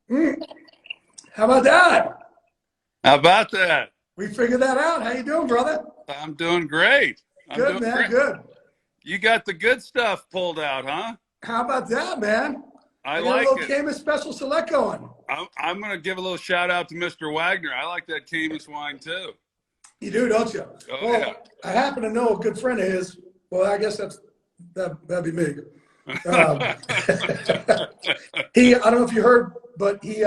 Mm, how about that? How about that? We figured that out. How you doing, brother? I'm doing great. I'm Good, doing man. great. Good. You got the good stuff pulled out, huh? How about that, man? I I got a like little it. Cayman Special Select going. I'm going to give a little shout out to Mr. Wagner. I like that Caymus wine too. You do, don't you? Oh, Well, yeah. I happen to know a good friend of his. Well, I guess that'd be me. Um, I don't know if you heard, but he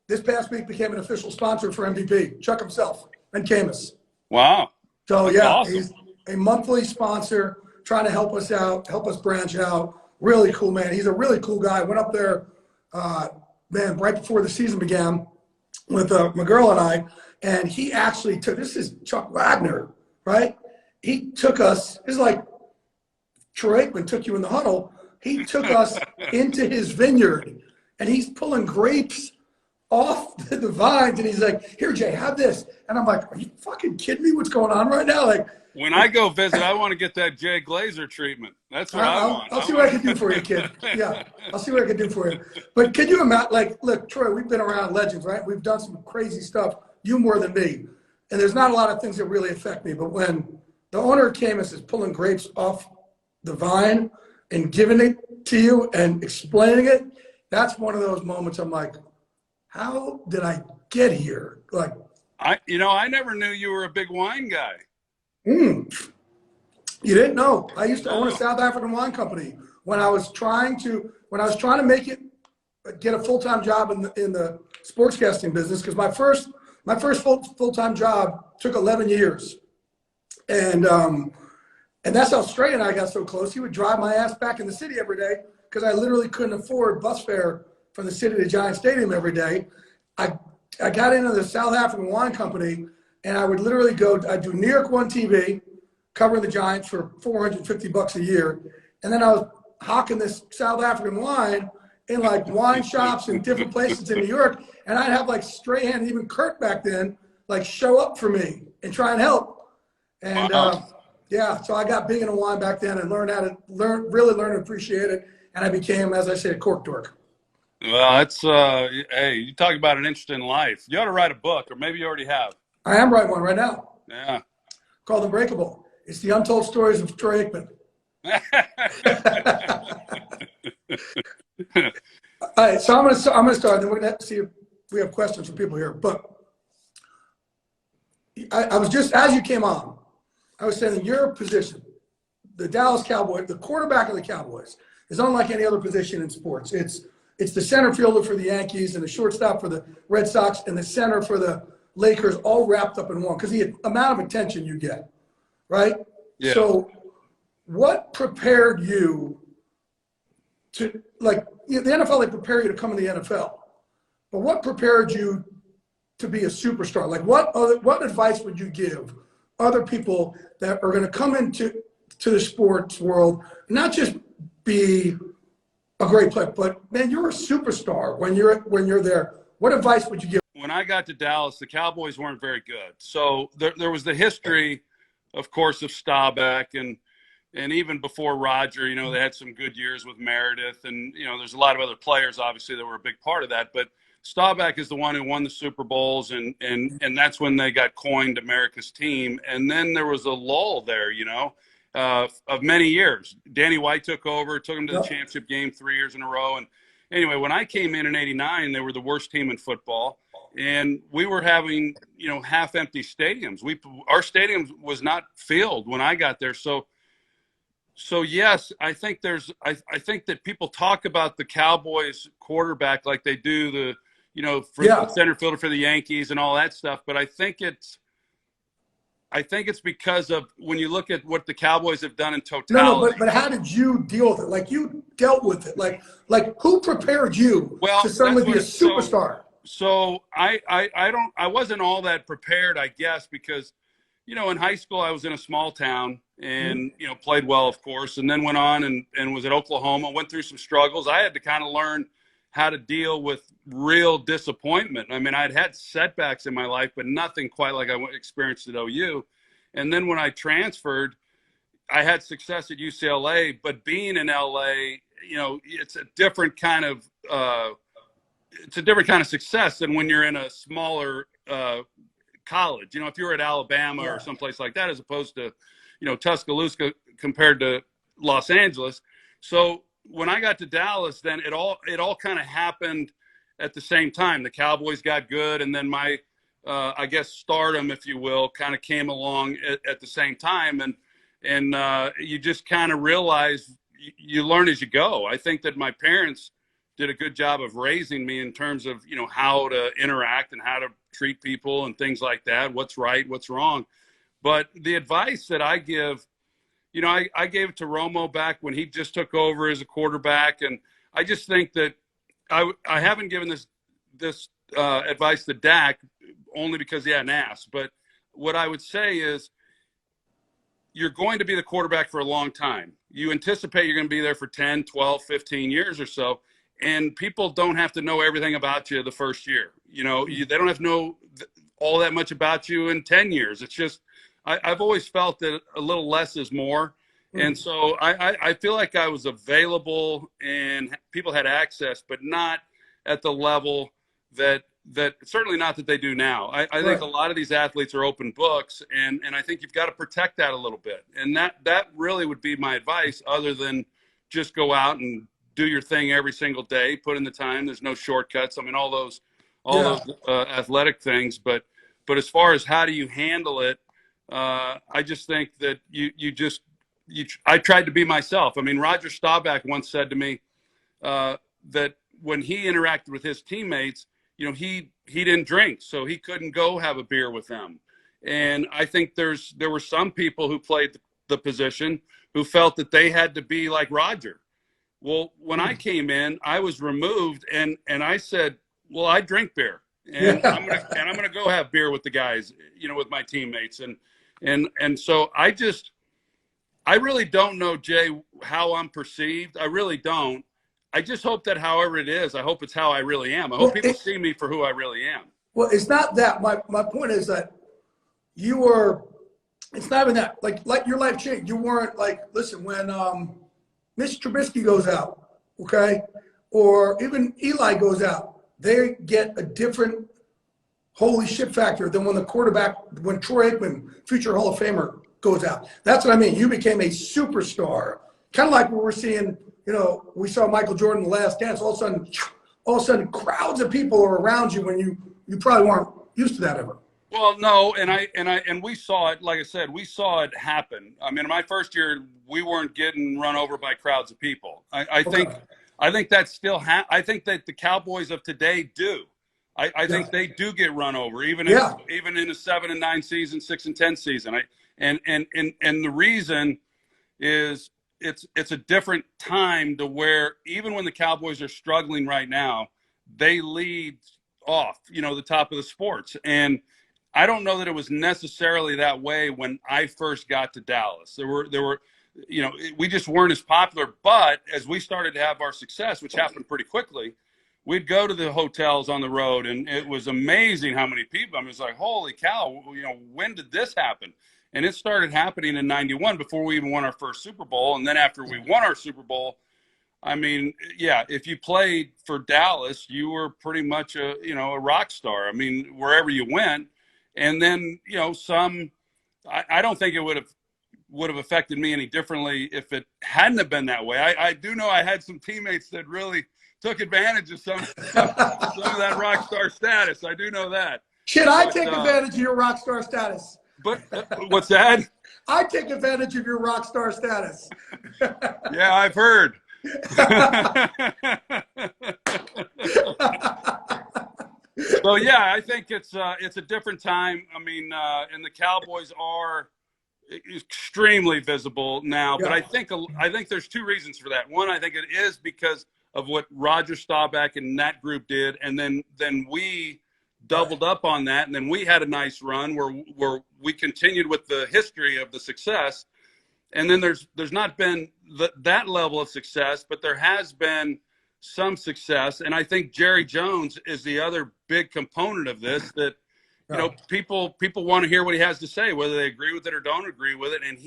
this past week became an official sponsor for MVP. Chuck himself and Camus. Wow. So That's yeah, awesome. he's a monthly sponsor trying to help us out, help us branch out. Really cool, man. He's a really cool guy. Went up there, man, right before the season began with my girl and I, and he actually took, this is Chuck Wagner, right? He took us, it's like Troy Aikman took you in the huddle. He took us into his vineyard, and he's pulling grapes off the vines, and he's like, "Here, Jay, have this." And I'm like, "Are you fucking kidding me? What's going on right now?" Like, When I go visit, I want to get that Jay Glazer treatment. That's what I want. I'll see what I can do for you, kid. Yeah, I'll see what I can do for you. But can you imagine? Like, look, Troy, we've been around legends, right? We've done some crazy stuff. You more than me, and there's not a lot of things that really affect me. But when the owner of Camus is pulling grapes off the vine and giving it to you and explaining it, that's one of those moments I'm like, how did I get here? Like, I never knew you were a big wine guy. you didn't know. I used to own a No. South African wine company when I was trying to make it, get a full-time job in the sportscasting business, because my first full-time job took 11 years. And that's how Stray and I got so close. He would drive my ass back in the city every day because I literally couldn't afford bus fare from the city to Giant Stadium every day. I got into the South African Wine Company, and I would literally I'd do New York One TV, covering the Giants for $450 a year. And then I was hawking this South African wine in like wine shops in different places in New York. And I'd have like Strahan and even Kurt back then, like show up for me and try and help. And yeah, so I got big into wine back then and really learn to appreciate it. And I became, as I say, a cork dork. Well, it's hey, you talk about an interesting life. You ought to write a book, or maybe you already have. I am writing one right now Yeah. called Unbreakable. It's the untold stories of Troy Aikman. All right, so I'm gonna start, then we're gonna see if we have questions from people here. But I was just, as you came on, I was saying in your position, the Dallas Cowboys, the quarterback of the Cowboys, is unlike any other position in sports. It's the center fielder for the Yankees and the shortstop for the Red Sox and the center for the Lakers, all wrapped up in one, because the amount of attention you get, right? Yeah. So what prepared you to, like, the NFL, they prepare you to come in the NFL, but what prepared you to be a superstar? Like, what advice would you give other people that are going to come into the sports world, not just be a great player, but man, you're a superstar when you're there? What advice would you give? When I got to Dallas, the Cowboys weren't very good. So there was the history, of course, of Staubach and even before Roger, they had some good years with Meredith, and there's a lot of other players obviously that were a big part of that. But Staubach is the one who won the Super Bowls, and that's when they got coined America's team. And then there was a lull there, of many years. Danny White took over, took them to the championship game 3 years in a row. And anyway, when I came in '89, they were the worst team in football, and we were having half-empty stadiums. Our stadium was not filled when I got there. So yes, I think I think that people talk about the Cowboys quarterback like they do the the center fielder for the Yankees and all that stuff. But I think it's because of when you look at what the Cowboys have done in totality. No, but how did you deal with it? Like, you dealt with it. Like who prepared you to suddenly be a superstar? So I wasn't all that prepared, I guess, because in high school I was in a small town and played well, of course, and then went on and was at Oklahoma, went through some struggles. I had to kind of learn how to deal with real disappointment. I mean, I'd had setbacks in my life, but nothing quite like I experienced at OU. And then when I transferred, I had success at UCLA, but being in LA, it's a different kind of it's a different kind of success than when you're in a smaller college. You know, if you were at Alabama or someplace like that, as opposed to, you know, Tuscaloosa compared to Los Angeles. So when I got to Dallas, then it all kind of happened at the same time. The Cowboys got good, and then my I guess stardom, if you will, kind of came along at the same time, and you just kind of realize you learn as you go. I think that my parents did a good job of raising me in terms of, you know, how to interact and how to treat people and things like that, what's right, what's wrong. But the advice that I give, you know, I gave it to Romo back when he just took over as a quarterback. And I just think that I haven't given this advice to Dak only because he hadn't asked. But what I would say is, you're going to be the quarterback for a long time. You anticipate you're going to be there for 10, 12, 15 years or so. And people don't have to know everything about you the first year. You know, they don't have to know all that much about you in 10 years. It's just, I've always felt that a little less is more. And so I feel like I was available and people had access, but not at the level that certainly not that they do now. I think a lot of these athletes are open books, and I think you've got to protect that a little bit. And that really would be my advice, other than just go out and do your thing every single day, put in the time. There's no shortcuts. I mean, all those athletic things, but as far as how do you handle it, I just think that I tried to be myself. I mean, Roger Staubach once said to me that when he interacted with his teammates, you know, he didn't drink, so he couldn't go have a beer with them. And I think there were some people who played the position who felt that they had to be like Roger. Well, when I came in, I was removed, and I said, well, I drink beer, and I'm gonna go have beer with the guys, you know, with my teammates, and so I really don't know, Jay, how I'm perceived. I really don't. I just hope that however it is, I hope it's how I really am. I hope people see me for who I really am. Well, it's not that. My point is that it's not even that. Like your life changed. You weren't like, listen, when Mitch Trubisky goes out, okay, or even Eli goes out, they get a different holy shit factor than when when Troy Aikman, future Hall of Famer, goes out. That's what I mean. You became a superstar, kind of like what we're seeing. You know, we saw Michael Jordan in The Last Dance. All of a sudden, crowds of people are around you when you probably weren't used to that ever. Well, no, and we saw it. Like I said, we saw it happen. I mean, in my first year, we weren't getting run over by crowds of people. I think that's still. I think that the Cowboys of today do. I think they do get run over, even in a 7-9 season, 6-10 season. And the reason is it's a different time to where even when the Cowboys are struggling right now, they lead off, you know, the top of the sports. And I don't know that it was necessarily that way when I first got to Dallas. There were, you know, we just weren't as popular. But as we started to have our success, which happened pretty quickly, we'd go to the hotels on the road, and it was amazing how many people. I mean, it's like, holy cow, you know, when did this happen? And it started happening in '91 before we even won our first Super Bowl. And then after we won our Super Bowl, I mean, yeah, if you played for Dallas, you were pretty much a rock star. I mean, wherever you went. And then, you know, I don't think it would have affected me any differently if it hadn't have been that way. I do know I had some teammates that really took advantage of some of that rock star status. I do know that. Should I take advantage of your rock star status? But what's that? I take advantage of your rock star status. Yeah, I've heard. So yeah, I think it's a different time. I mean, and the Cowboys are extremely visible now. But I think there's two reasons for that. One, I think it is because of what Roger Staubach and that group did, and then we doubled up on that, and then we had a nice run where we continued with the history of the success. And then there's not been that level of success, but there has been some success. And I think Jerry Jones is the other big component of this, that, you know, people want to hear what he has to say, whether they agree with it or don't agree with it. And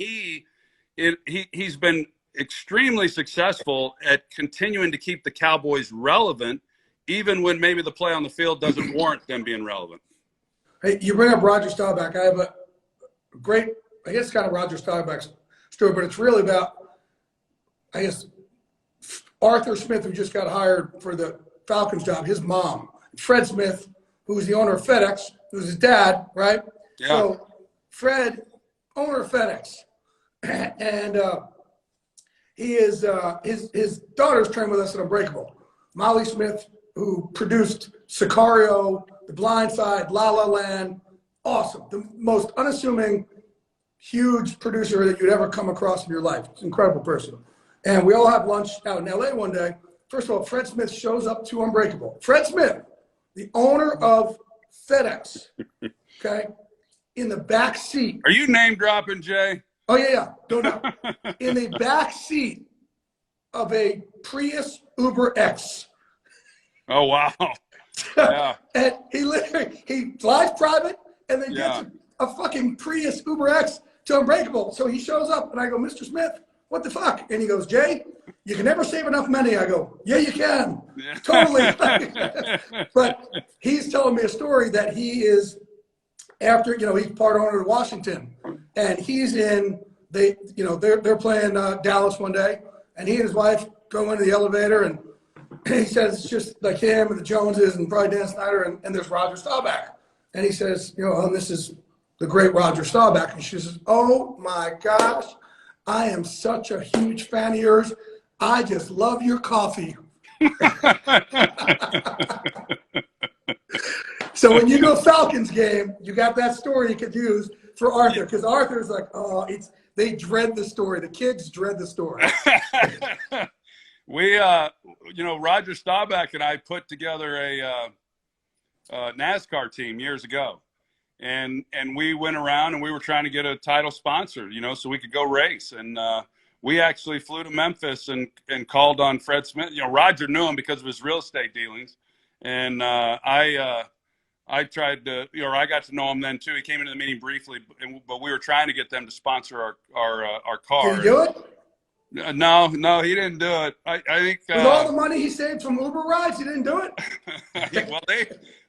he's been extremely successful at continuing to keep the Cowboys relevant, even when maybe the play on the field doesn't warrant them being relevant. Hey, you bring up Roger Staubach. I have a great, I guess, kind of Roger Staubach's story, but it's really about, I guess, Arthur Smith, who just got hired for the Falcons job, his mom, Fred Smith, who was the owner of FedEx, who was his dad, right? Yeah. So Fred, owner of FedEx, and he is his daughter's trained with us at Unbreakable. Molly Smith, who produced Sicario, The Blind Side, La La Land, awesome. The most unassuming, huge producer that you'd ever come across in your life. It's an incredible person. And we all have lunch out in LA one day. First of all, Fred Smith shows up to Unbreakable. Fred Smith, the owner of FedEx, okay, in the back seat. Are you name dropping, Jay? Oh, yeah. Don't know. In the back seat of a Prius Uber X. Oh, wow. Yeah. And he flies private and then Yeah. gets a fucking Prius Uber X to Unbreakable. So he shows up and I go, Mr. Smith, what the fuck? And he goes, Jay, you can never save enough money. I go, yeah, you can. Yeah. Totally. But he's telling me a story that he is after, he's part owner of Washington, and he's in, they're playing Dallas one day, and he and his wife go into the elevator, and he says it's just like him and the Joneses and probably Dan Snyder, and there's Roger Staubach. And he says, this is the great Roger Staubach. And she says, oh my gosh, I am such a huge fan of yours. I just love your coffee. So when you go Falcons game, you got that story you could use for Arthur, because Arthur's like, they dread the story. The kids dread the story. We, Roger Staubach and I put together a NASCAR team years ago, and we went around and we were trying to get a title sponsor, so we could go race. And we actually flew to Memphis and called on Fred Smith. Roger knew him because of his real estate dealings, and I tried to, I got to know him then too. He came into the meeting briefly, but we were trying to get them to sponsor our car. Did he do it? No, he didn't do it. I think with all the money he saved from Uber rides, he didn't do it. Well,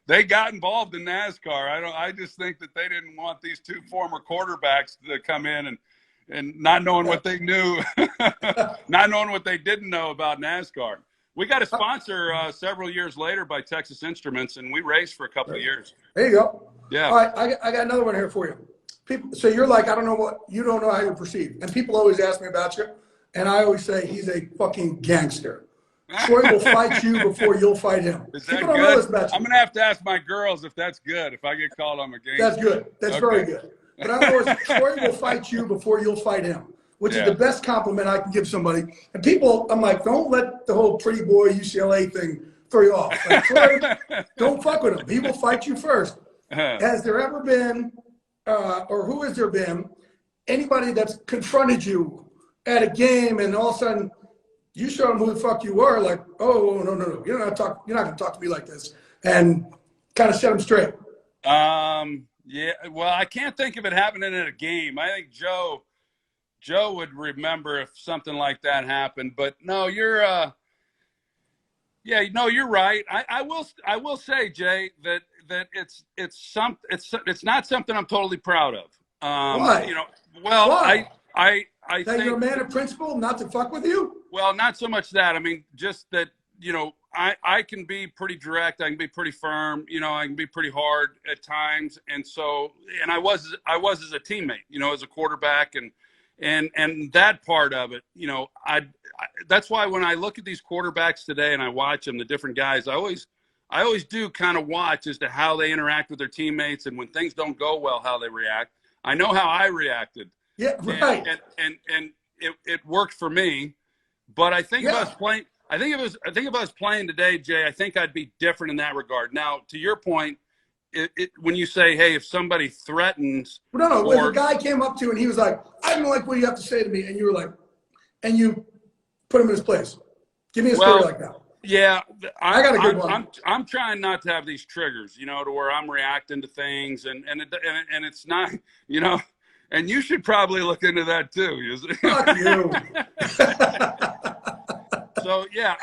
they got involved in NASCAR. I just think that they didn't want these two former quarterbacks to come in and not knowing what they knew, not knowing what they didn't know about NASCAR. We got a sponsor several years later by Texas Instruments, and we raced for a couple of years. There you go. Yeah. All right, I got another one here for you. People, so you're like, I don't know what, you don't know how you're perceived. And people always ask me about you, and I always say he's a fucking gangster. Troy will fight you before you'll fight him. Is that people don't good? know this about you. I'm going to have to ask my girls if that's good, if I get called on a gangster. That's good. That's Okay. very good. But in other words, Troy will fight you before you'll fight him, which is the best compliment I can give somebody. And people, I'm like, don't let the whole pretty boy UCLA thing throw you off. Like, Troy, don't fuck with him. He will fight you first. Has there ever been, or who has there been, anybody that's confronted you at a game and all of a sudden you show them who the fuck you were, like, oh, no. You're not going to talk to me like this, and kind of set them straight. Yeah, well, I can't think of it happening at a game. I think Joe would remember if something like that happened. But no, you're right. I will say, Jay, that it's not something I'm totally proud of. Why? Why? I that think you're a man of principle, not to fuck with you? Well, not so much that. I mean, just that, I can be pretty direct. I can be pretty firm. I can be pretty hard at times. And so, and I was as a teammate, as a quarterback, and that part of it, that's why when I look at these quarterbacks today and I watch them, the different guys, I always do kind of watch as to how they interact with their teammates, and when things don't go well, how they react. I know how I reacted. Yeah, right. And it worked for me. But I think if I was playing, I think if I was playing today, Jay, I think I'd be different in that regard. Now, to your point, when you say, hey, if somebody threatens, no, when the guy came up to you and he was like, I don't like what you have to say to me, and you were like, and you put him in his place. Give me a story like that. Yeah, I got a good one. I'm trying not to have these triggers, to where I'm reacting to things, and it's not, and you should probably look into that too. Fuck you. So yeah,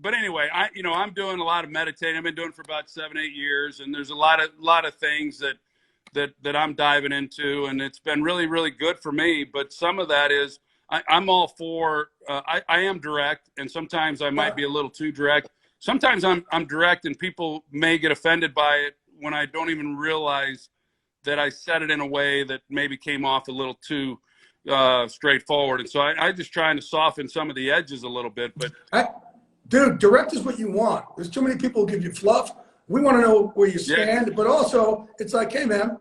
but anyway, I'm doing a lot of meditating. I've been doing it for about 7-8 years, and there's a lot of things that I'm diving into, and it's been really, really good for me. But some of that is I'm all for. I am direct, and sometimes I might be a little too direct. Sometimes I'm direct, and people may get offended by it when I don't even realize that I said it in a way that maybe came off a little too straightforward. And so I just trying to soften some of the edges a little bit. But dude, direct is what you want. There's too many people who give you fluff. We want to know where you stand, but also it's like, hey man,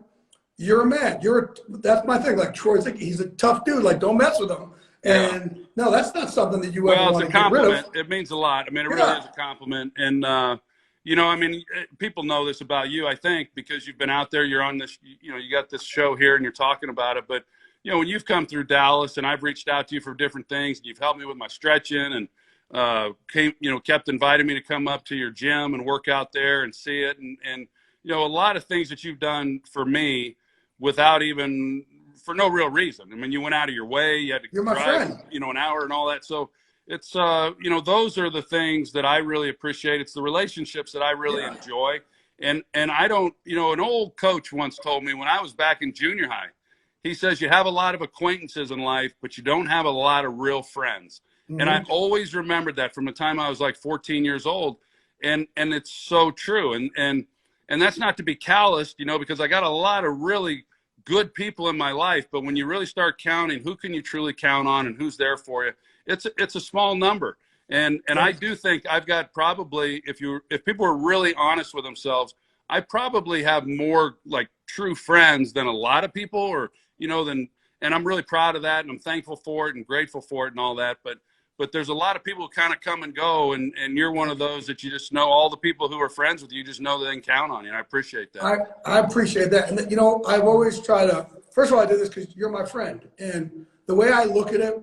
you're a man. That's my thing. Like Troy's like, he's a tough dude. Like, don't mess with him. And no, that's not something that you ever want to get rid of. It means a lot. I mean, it really is a compliment. And I mean, people know this about you, I think, because you've been out there. You're on this. You got this show here, and you're talking about it. But when you've come through Dallas, and I've reached out to you for different things, and you've helped me with my stretching, and kept inviting me to come up to your gym and work out there and see it, and a lot of things that you've done for me without even for no real reason. I mean, you went out of your way. You had to drive, an hour and all that. So it's those are the things that I really appreciate. It's the relationships that I really enjoy. And I don't, an old coach once told me when I was back in junior high, he says, you have a lot of acquaintances in life, but you don't have a lot of real friends. Mm-hmm. And I always remembered that from the time I was like 14 years old. And it's so true. And that's not to be calloused, because I got a lot of really good people in my life. But when you really start counting, who can you truly count on and who's there for you? It's a small number. And I do think I've got probably, if people are really honest with themselves, I probably have more like true friends than a lot of people, and I'm really proud of that, and I'm thankful for it and grateful for it and all that. But there's a lot of people who kind of come and go, and you're one of those that you just know. All the people who are friends with you just know they can count on you. And I appreciate that. I appreciate that. And I've always tried to, first of all, I do this because you're my friend. And the way I look at it,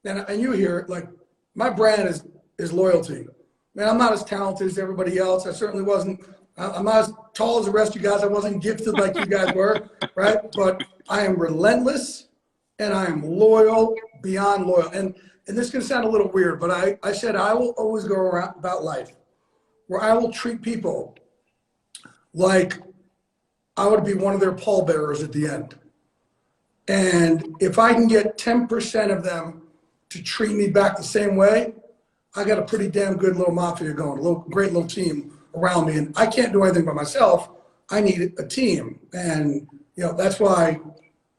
and you hear it, like my brand is loyalty. Man, I'm not as talented as everybody else. I certainly wasn't. I'm not as tall as the rest of you guys. I wasn't gifted like you guys were, right? But I am relentless, and I am loyal, beyond loyal. And this is going to sound a little weird, but I said I will always go around about life where I will treat people like I would be one of their pallbearers at the end. And if I can get 10% of them to treat me back the same way, I got a pretty damn good little mafia going, great little team around me. And I can't do anything by myself. I need a team. And, that's why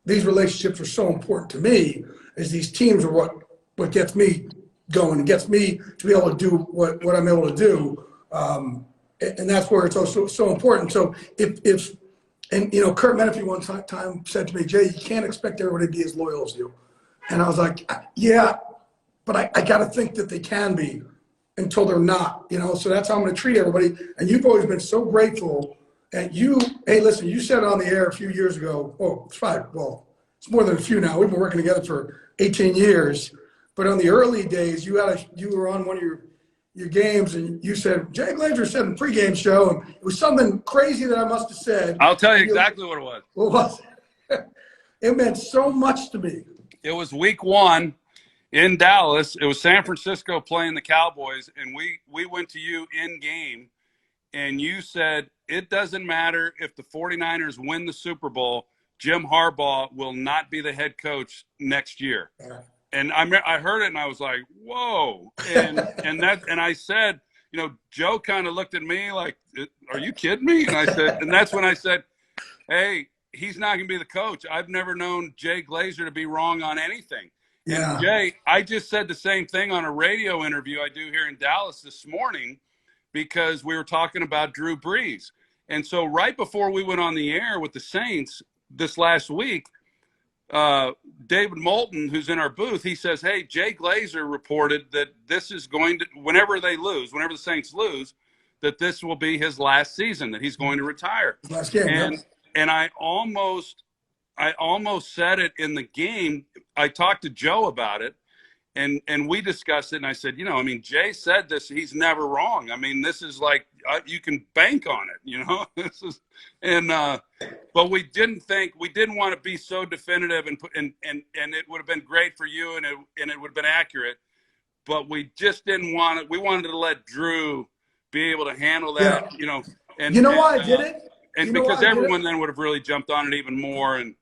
these relationships are so important to me, is these teams are what gets me going and gets me to be able to do what I'm able to do. And that's where it's also so important. So if Kurt Menefee one time said to me, Jay, you can't expect everybody to be as loyal as you. And I was like, yeah, but I got to think that they can be until they're not, so that's how I'm going to treat everybody. And you've always been so grateful. And hey, listen, you said it on the air a few years ago. Oh, it's fine. Well, it's more than a few now. We've been working together for 18 years. But on the early days, you were on one of your games, and you said, Jay Glazer said in the pregame show, and it was something crazy that I must have said. I'll tell you exactly what it was. What was it? It meant so much to me. It was week 1 in Dallas. It was San Francisco playing the Cowboys, and we went to you in game, and you said, it doesn't matter if the 49ers win the Super Bowl, Jim Harbaugh will not be the head coach next year. Yeah. And I heard it, and I was like, whoa. And I said, Joe kind of looked at me like, are you kidding me? And that's when I said, hey, he's not going to be the coach. I've never known Jay Glazer to be wrong on anything. Yeah. And Jay, I just said the same thing on a radio interview I do here in Dallas this morning, because we were talking about Drew Brees. And so right before we went on the air with the Saints this last week, David Moulton, who's in our booth, he says, hey, Jay Glazer reported that this is going to, whenever the Saints lose, that this will be his last season, that he's going to retire. Last game, and I almost said it in the game. I talked to Joe about it, and we discussed it, and I said, Jay said this, he's never wrong. I mean, this is like, you can bank on it, this is, but we didn't want to be so definitive, and it would have been great for you, and it would have been accurate. but we just didn't want it. We wanted to let Drew be able to handle that, Yeah. you know. And you know why I did it? And you know because everyone then would have really jumped on it even more. And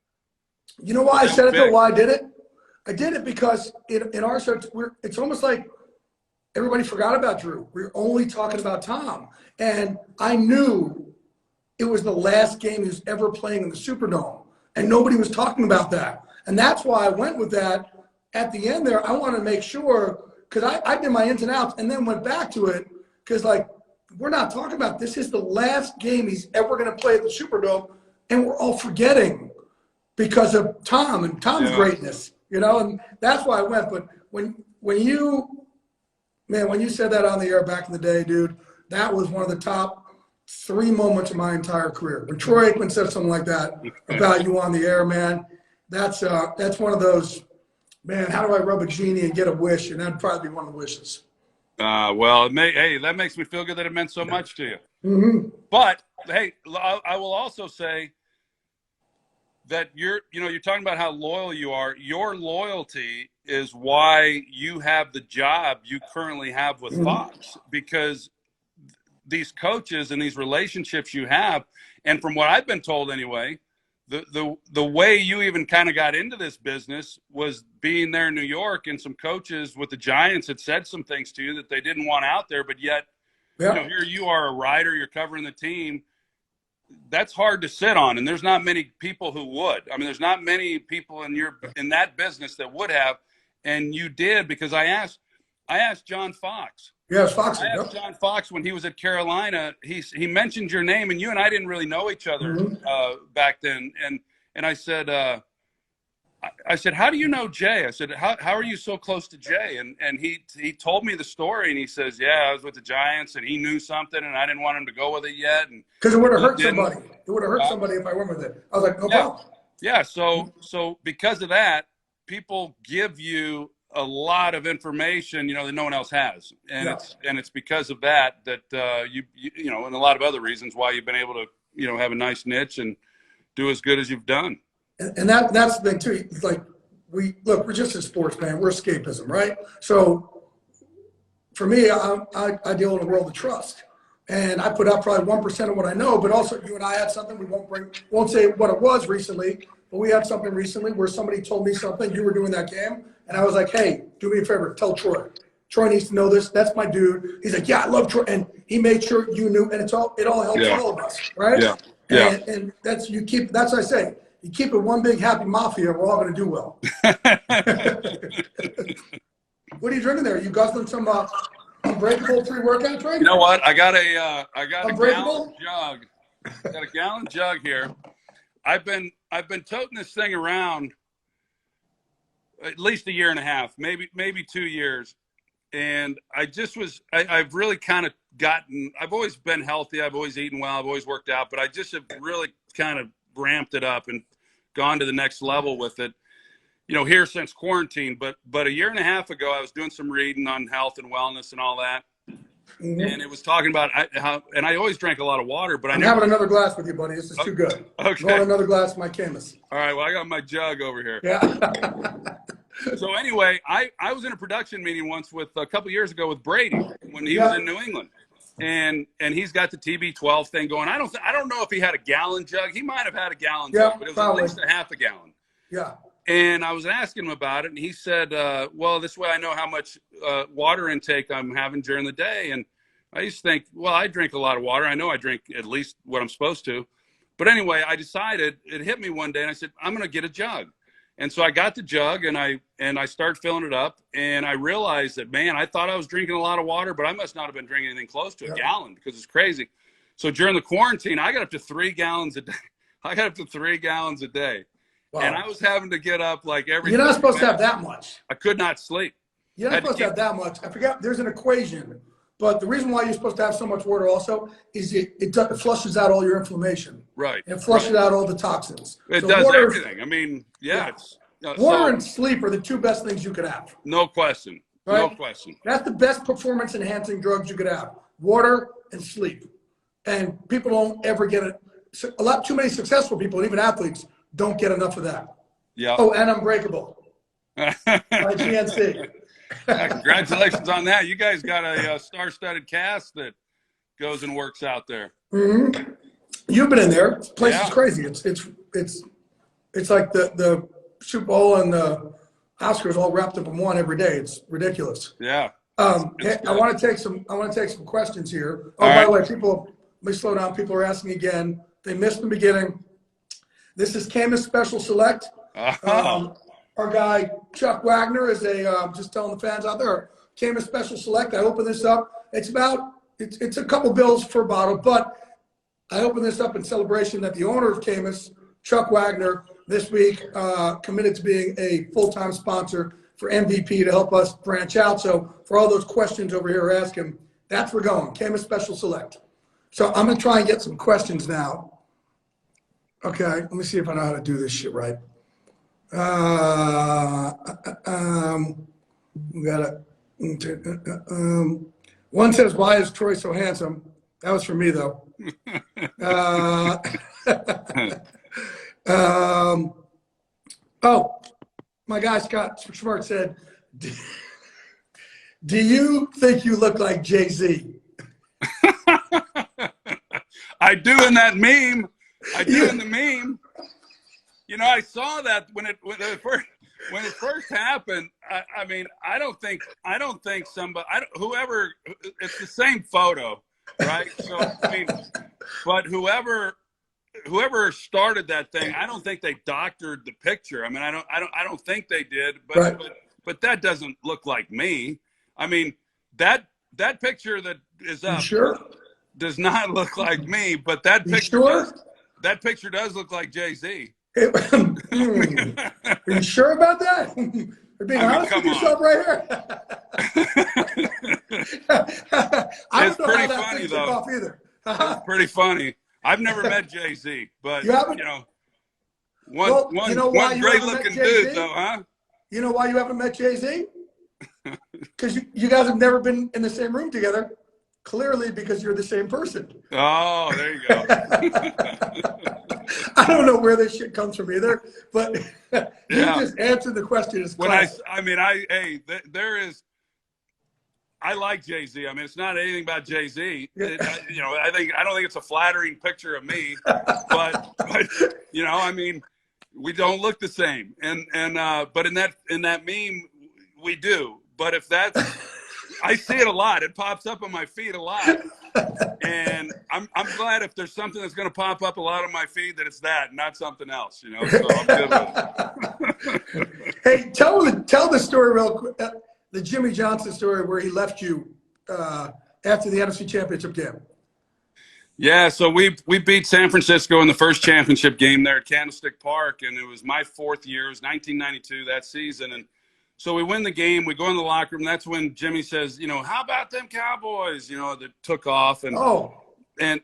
you know why I said it though? Why I did it? I did it because in our search, it's almost like everybody forgot about Drew. We were only talking about Tom, and I knew it was the last game he was ever playing in the Superdome, and nobody was talking about that. And that's why I went with that at the end there. I wanted to make sure, because I did my ins and outs and then went back to it, because like, we're not talking about this is the last game he's ever going to play at the Superdome, and we're all forgetting because of Tom and Tom's greatness, you know, and that's why I went. But when you said that on the air back in the day, dude, that was one of the top 3 moments of my entire career. When Troy Aikman said something like that about you on the air, man, that's one of those, man, how do I rub a genie and get a wish? And that'd probably be one of the wishes. Well, hey, that makes me feel good that it meant so much to you. Mm-hmm. But hey, I will also say that you're talking about how loyal you are. Your loyalty is why you have the job you currently have with Fox, because these coaches and these relationships you have, and from what I've been told anyway, the way you even kind of got into this business was being there in New York, and some coaches with the Giants had said some things to you that they didn't want out there, but yet, here you are, a writer, you're covering the team. That's hard to sit on, and there's not many people who would. I mean, there's not many people in that business that would have, and you did, because I asked John Fox. Yes, Fox. I asked John Fox when he was at Carolina. He mentioned your name, and you and I didn't really know each other back then. And I said, how do you know Jay? I said, how are you so close to Jay? And he told me the story, and he says, yeah, I was with the Giants, and he knew something, and I didn't want him to go with it yet. Because it would have hurt somebody. It would have hurt somebody if I went with it. I was like, no problem. Yeah. So because of that, people give you a lot of information, that no one else has, and it's because of that you know, and a lot of other reasons why you've been able to have a nice niche and do as good as you've done. And that's the thing too. It's like we're just a sports man. We're escapism, right? So for me, I deal in a world of trust, and I put out probably 1% of what I know. But also, you and I had something. We won't say what it was recently, but we had something recently where somebody told me something. You were doing that game, and I was like, "Hey, do me a favor. Tell Troy. Troy needs to know this. That's my dude." He's like, "Yeah, I love Troy," and he made sure you knew. And it all helps all of us, right? Yeah. And that's what I say. You keep it one big happy mafia, we're all going to do well. What are you drinking there? Are you guzzling some Unbreakable pre-workout drink? You know what? I got a gallon jug. I got a gallon jug here. I've been toting this thing around at least a year and a half, maybe 2 years. And I've really kind of I've always been healthy. I've always eaten well. I've always worked out, but I just have really kind of ramped it up and gone to the next level with it, here since quarantine. But a year and a half ago, I was doing some reading on health and wellness and all that. Mm-hmm. And it was talking about and I always drank a lot of water, but I'm having another glass with you, buddy. This is too good. Okay. Roll another glass of my Camus. All right. Well, I got my jug over here. Yeah. So anyway, I was in a production meeting once with a couple years ago with Brady when he was in New England. And he's got the TB12 thing going. I don't know if he had a gallon jug. He might have had a gallon jug, but it was probably at least a half a gallon. Yeah. And I was asking him about it, and he said, well, this way I know how much water intake I'm having during the day. And I used to think, well, I drink a lot of water. I know I drink at least what I'm supposed to. But anyway, I decided, it hit me one day, and I said, I'm going to get a jug. And so I got the jug, and I started filling it up, and I realized that, man, I thought I was drinking a lot of water, but I must not have been drinking anything close to a gallon, because it's crazy. So during the quarantine, I got up to 3 gallons a day. Wow. And I was having to get up like every. You're not supposed to have that much. I could not sleep. You're not supposed to have that much. I forgot. There's an equation, but the reason why you're supposed to have so much water also is it flushes out all your inflammation. Right. And it flushes out all the toxins. It does everything. I mean, it's water and sleep are the 2 best things you could have. No question. Right? No question. That's the best performance enhancing drugs you could have. Water and sleep. And people don't ever get it. Too many successful people, and even athletes, don't get enough of that. Yeah. Oh, and Unbreakable by GNC. Yeah, congratulations on that. You guys got a star-studded cast that goes and works out there. Mm-hmm. You've been in there. This place Yeah. is crazy. It's like the Super Bowl and the Oscars all wrapped up in one every day. It's ridiculous. Yeah. Hey, I want to take some questions here. Oh, All by right. the way, people, let me slow down. People are asking again. They missed the beginning. This is Camus Special Select. Our guy Chuck Wagner is just telling the fans out there. Camus Special Select. I open this up. It's a couple bills for a bottle, but I open this up in celebration that the owner of Camus, Chuck Wagner, this week committed to being a full-time sponsor for MVP to help us branch out. So for all those questions over here, ask him. That's where we're going. Camus Special Select. So I'm gonna try and get some questions now. Okay, let me see if I know how to do this shit right. We got one says, "Why is Troy so handsome?" That was for me though. Oh, my guy Scott Schwartz said, "Do you think you look like Jay-Z?" I do in that meme. I do in the meme. You know, I saw that when it first happened. I mean, I don't think somebody, whoever, it's the same photo, right? So I mean, but whoever started that thing, I don't think they doctored the picture. I mean, I don't think they did, but Right. but that doesn't look like me. I mean, that picture that is up does not look like me, but that picture does look like Jay-Z. Are you sure about that? You're being honest with yourself right here. I don't know how that funny, thing though. took off either. It's pretty funny. I've never met Jay-Z, but You haven't? you know, one great-looking dude, though, huh? You know why you haven't met Jay-Z? Because you guys have never been in the same room together. Clearly, because you're the same person. Oh, there you go. I don't know where this shit comes from either, but you just answered the question. I like Jay-Z. I mean, it's not anything about Jay-Z. I don't think it's a flattering picture of me, but you know, I mean, we don't look the same, but in that meme, we do. But if that's I see it a lot. It pops up on my feed a lot. And I'm glad if there's something that's going to pop up a lot on my feed that it's that, not something else, you know. So I'm good with it. Hey, tell the story real quick, the Jimmy Johnson story where he left you after the NFC Championship game. Yeah, so we beat San Francisco in the first championship game there at Candlestick Park, and it was my fourth year. It was 1992 that season, and so we win the game. We go in the locker room. That's when Jimmy says, you know, how about them Cowboys? You know, that took off, and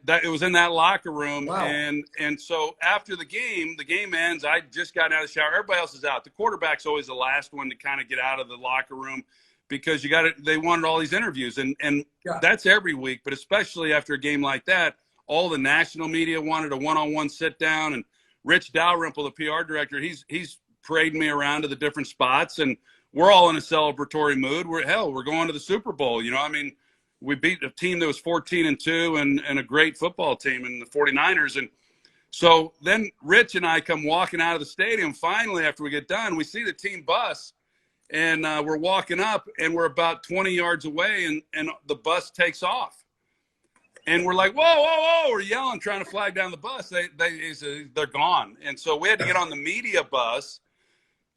that it was in that locker room. Wow. And so after the game ends. I just got out of the shower. Everybody else is out. The quarterback's always the last one to kind of get out of the locker room because they wanted all these interviews, and that's every week, but especially after a game like that, all the national media wanted a one-on-one sit down, and Rich Dalrymple, the PR director, he's parading me around to the different spots, and we're all in a celebratory mood. We're going to the Super Bowl. You know, I mean, we beat a team that was 14-2 and a great football team in the 49ers. And so then Rich and I come walking out of the stadium. Finally, after we get done, we see the team bus, and we're walking up, and we're about 20 yards away, and the bus takes off. And we're like, whoa, whoa, whoa. We're yelling, trying to flag down the bus. They're gone. And so we had to get on the media bus,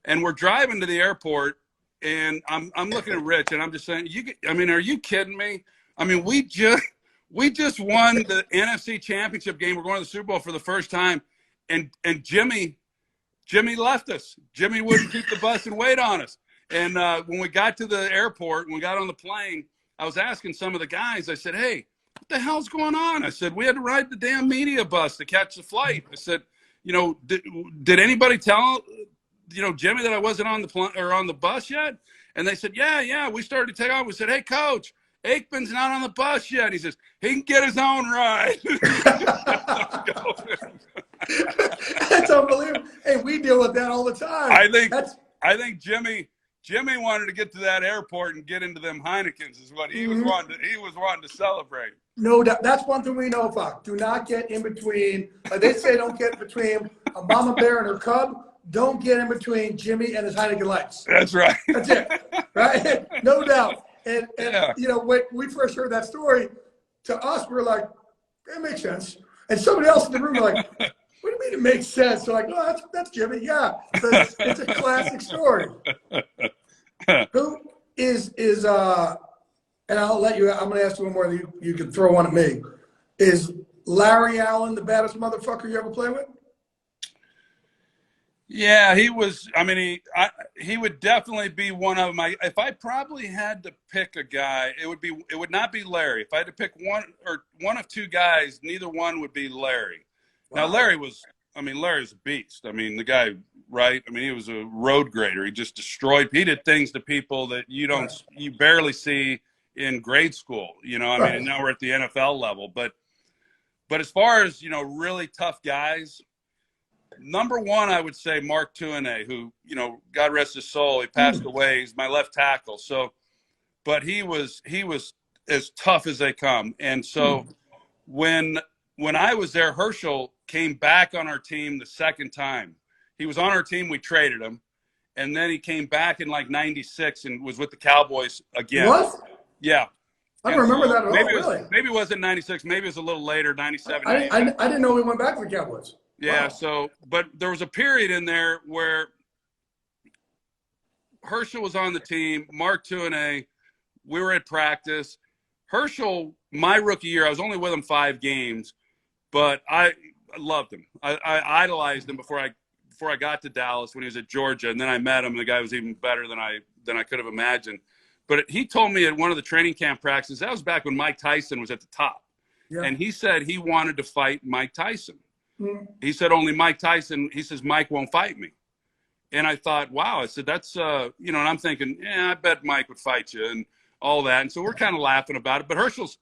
and we're driving to the airport. And I'm looking at Rich, and I'm just saying, are you kidding me? I mean, we just won the NFC Championship game. We're going to the Super Bowl for the first time, and Jimmy left us. Jimmy wouldn't keep the bus and wait on us. And when we got to the airport, when we got on the plane, I was asking some of the guys. I said, "Hey, what the hell's going on?" I said, "We had to ride the damn media bus to catch the flight." I said, "You know, did anybody tell?" Jimmy, that I wasn't on the bus yet? And they said, yeah, we started to take off. We said, "Hey, Coach, Aikman's not on the bus yet." He says, "He can get his own ride." That's unbelievable. Hey, we deal with that all the time. I think Jimmy Jimmy wanted to get to that airport and get into them Heinekens is what he was wanting. He was wanting to celebrate. No doubt. That's one thing we know, Fuck. Do not get in between. Like they say, don't get between a mama bear and her cub. Don't get in between Jimmy and his Heineken Lights. That's right. That's it. Right? No doubt. And you know, when we first heard that story, to us, we were like, that makes sense. And somebody else in the room were like, what do you mean it makes sense? They're like, oh, that's Jimmy. Yeah. It's a classic story. Who is and I'll let you, I'm going to ask you one more, you can throw one at me. Is Larry Allen the baddest motherfucker you ever played with? Yeah, he was. I mean, he would definitely be one of my. If I probably had to pick a guy, it would not be Larry. If I had to pick one of two guys, neither one would be Larry. Wow. Now Larry's a beast. I mean, the guy, right? I mean, he was a road grader. He just destroyed. He did things to people that you barely see in grade school. You know, I mean, and now we're at the NFL level. But as far as really tough guys. Number one, I would say Mark Tuinei, who, God rest his soul, he passed away. He's my left tackle. So, but he was as tough as they come. And so when I was there, Herschel came back on our team the second time. He was on our team. We traded him. And then he came back in like 96 and was with the Cowboys again. What? Yeah. I don't remember that at all, really. Maybe it wasn't 96. Maybe it was a little later, 97. I didn't know he went back to the Cowboys. Yeah, wow. So, but there was a period in there where Herschel was on the team, Mark Tuinei, we were at practice. Herschel, my rookie year, I was only with him 5 games, but I loved him. I idolized him before I got to Dallas when he was at Georgia, and then I met him, and the guy was even better than I could have imagined. But he told me at one of the training camp practices, that was back when Mike Tyson was at the top, and he said he wanted to fight Mike Tyson. He said, only Mike Tyson, he says, Mike won't fight me. And I thought, wow. I said, that's, and I'm thinking, I bet Mike would fight you and all that. And so we're kind of laughing about it. But Herschel's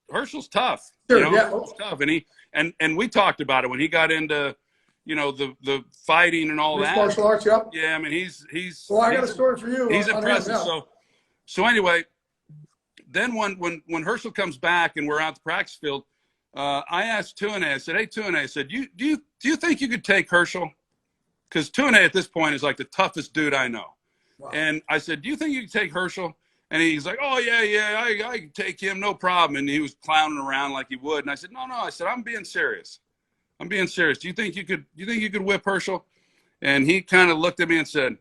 tough. Sure, Herschel's tough. And we talked about it when he got into, the fighting and all that. Martial arts, yep. Yeah, I mean, he's. Well, I got a story for you. He's impressive. So anyway, then when Herschel comes back and we're out the practice field, I asked Tuinei, I said, hey, Tuinei, I said, do you think you could take Herschel? Because Tuinei at this point is like the toughest dude I know. Wow. And I said, do you think you could take Herschel? And he's like, oh, yeah, I can take him, no problem. And he was clowning around like he would. And I said, no, I said, I'm being serious. Do you think you could whip Herschel? And he kind of looked at me and said,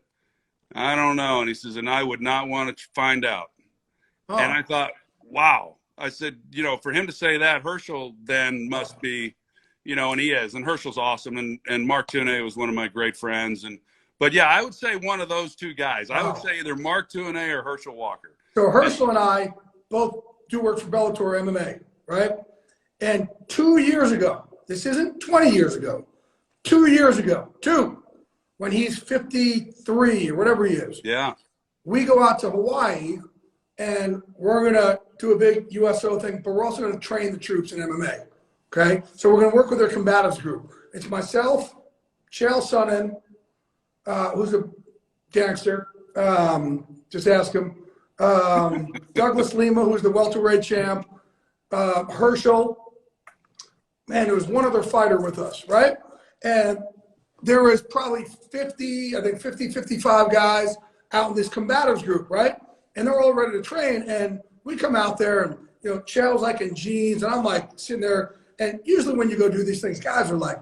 I don't know. And he says, and I would not want to find out. Oh. And I thought, wow. I said, for him to say that, Herschel then must be, and he is. And Herschel's awesome. And Mark Tuinei was one of my great friends. But yeah, I would say one of those two guys. Wow. I would say either Mark Tuinei or Herschel Walker. So Herschel and I both do work for Bellator MMA, right? And 2 years ago, this isn't 20 years ago, 2 years ago, when he's 53 or whatever he is. Yeah. We go out to Hawaii and we're going to do a big USO thing, but we're also going to train the troops in MMA, okay? So we're going to work with their combatives group. It's myself, Chael Sonnen, who's a gangster, just ask him, Douglas Lima, who's the welterweight champ, Herschel, and there was one other fighter with us, right? And there was probably 55 guys out in this combatives group, right? And they're all ready to train, and we come out there, and Chael's like in jeans, and I'm like sitting there. And usually when you go do these things, guys are like,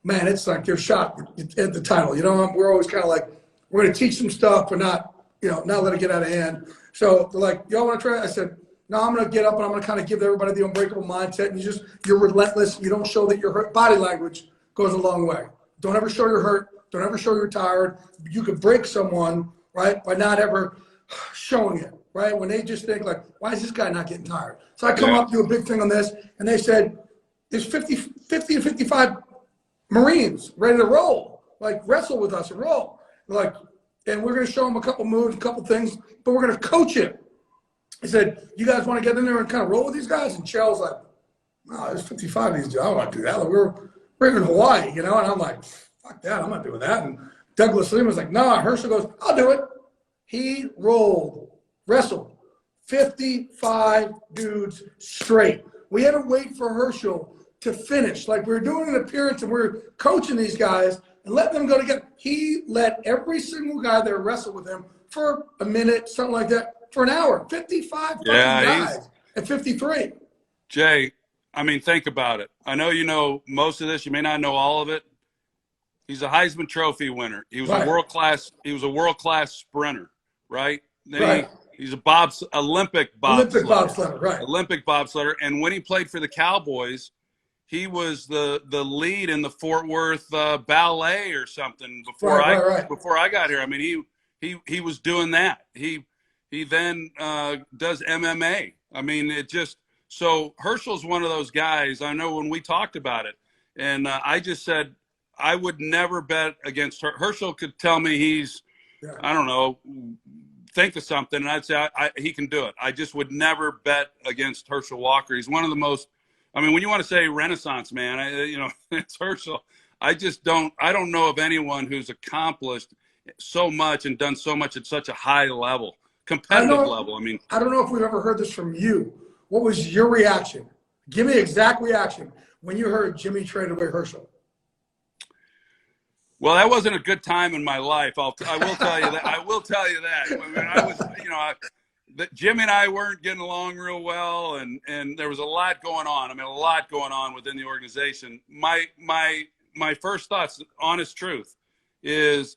man, it's like your shot at the title. We're always kind of like, we're going to teach them stuff, but not let it get out of hand. So they're like, y'all want to try? I said, no, I'm going to get up and I'm going to kind of give everybody the unbreakable mindset. And you're relentless. You don't show that you're hurt. Body language goes a long way. Don't ever show you're hurt. Don't ever show you're tired. You could break someone, right, by not ever showing it, right? When they just think like, why is this guy not getting tired? So I come up, do a big thing on this, and they said, there's 50 to 55 Marines ready to roll, like wrestle with us and roll. Like, and we're going to show them a couple moves, a couple things, but we're going to coach it. He said, you guys want to get in there and kind of roll with these guys? And Chael's like, no, there's 55 of these dudes. I don't want to do that. Like, we're in Hawaii, And I'm like, fuck that. I'm not doing that. And Douglas Lima's like, no. Herschel goes, I'll do it. He wrestled 55 dudes straight. We had to wait for Herschel to finish. Like, we were doing an appearance and we were coaching these guys and let them go together. He let every single guy there wrestle with him for a minute, something like that, for an hour. 55 fucking guys at 53. Jay, I mean, think about it. I know you know most of this. You may not know all of it. He's a Heisman Trophy winner. He was a world-class sprinter, right? Then he's a Olympic bobsledder, right? Olympic bobsledder. And when he played for the Cowboys, he was the lead in the Fort Worth ballet or something before I got here. I mean, he was doing that. He then does MMA. I mean, it just so Herschel's one of those guys. I know when we talked about it, and I just said I would never bet against Herschel. Could tell me he's I don't know, think of something, and I'd say he can do it. I just would never bet against Herschel Walker. He's one of the most. I mean, when you want to say Renaissance man, it's Herschel. I don't know of anyone who's accomplished so much and done so much at such a high level, competitive level. I mean, I don't know if we've ever heard this from you. What was your reaction? Give me exact reaction when you heard Jimmy traded away Herschel. Well, that wasn't a good time in my life. I will tell you that. I will tell you that. I mean, I was, Jimmy and I weren't getting along real well, and there was a lot going on. I mean, a lot going on within the organization. My first thoughts, honest truth, is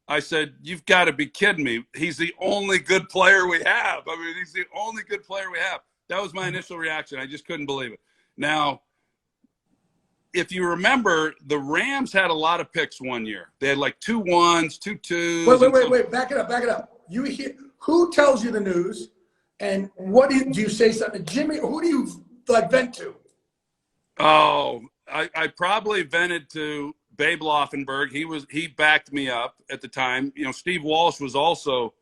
I said, you've got to be kidding me. He's the only good player we have. I mean, he's the only good player we have. That was my initial reaction. I just couldn't believe it. Now, if you remember, the Rams had a lot of picks one year. They had like 2 1s, 2 2s. Wait. Back it up. You hear, who tells you the news, and what do you say something? Jimmy, who do you vent to? Oh, I probably vented to Babe Laufenberg. He backed me up at the time. Steve Walsh was also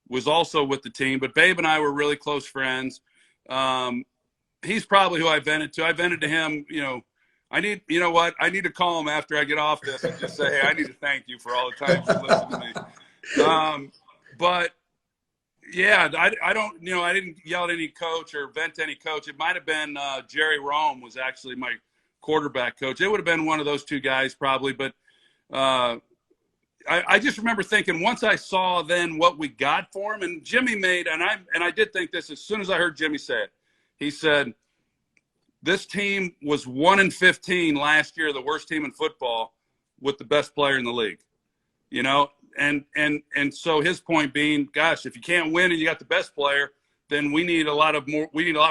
with the team, but Babe and I were really close friends. He's probably who I vented to. I vented to him, I need to call him after I get off this and just say, hey, I need to thank you for all the time you listened to me. But yeah, I didn't yell at any coach or vent to any coach. It might have been Jerry Rome was actually my quarterback coach. It would have been one of those two guys probably. But I just remember thinking once I saw then what we got for him, and Jimmy made, and I did think this as soon as I heard Jimmy say it. He said, this team was 1-15 last year, the worst team in football, with the best player in the league. And so his point being, gosh, if you can't win and you got the best player, then we need a lot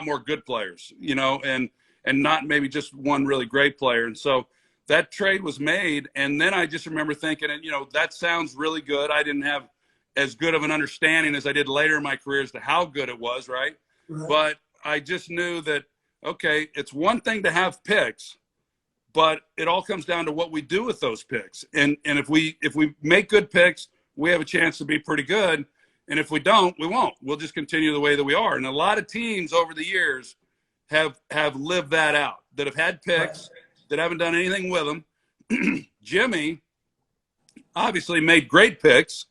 more good players, and not maybe just one really great player. And so that trade was made, and then I just remember thinking, that sounds really good. I didn't have as good of an understanding as I did later in my career as to how good it was, right? But I just knew that, okay, it's one thing to have picks, but it all comes down to what we do with those picks. And if we make good picks, we have a chance to be pretty good. And if we don't, we won't. We'll just continue the way that we are. And a lot of teams over the years have lived that out, that have had picks, that haven't done anything with them. Jimmy obviously made great picks.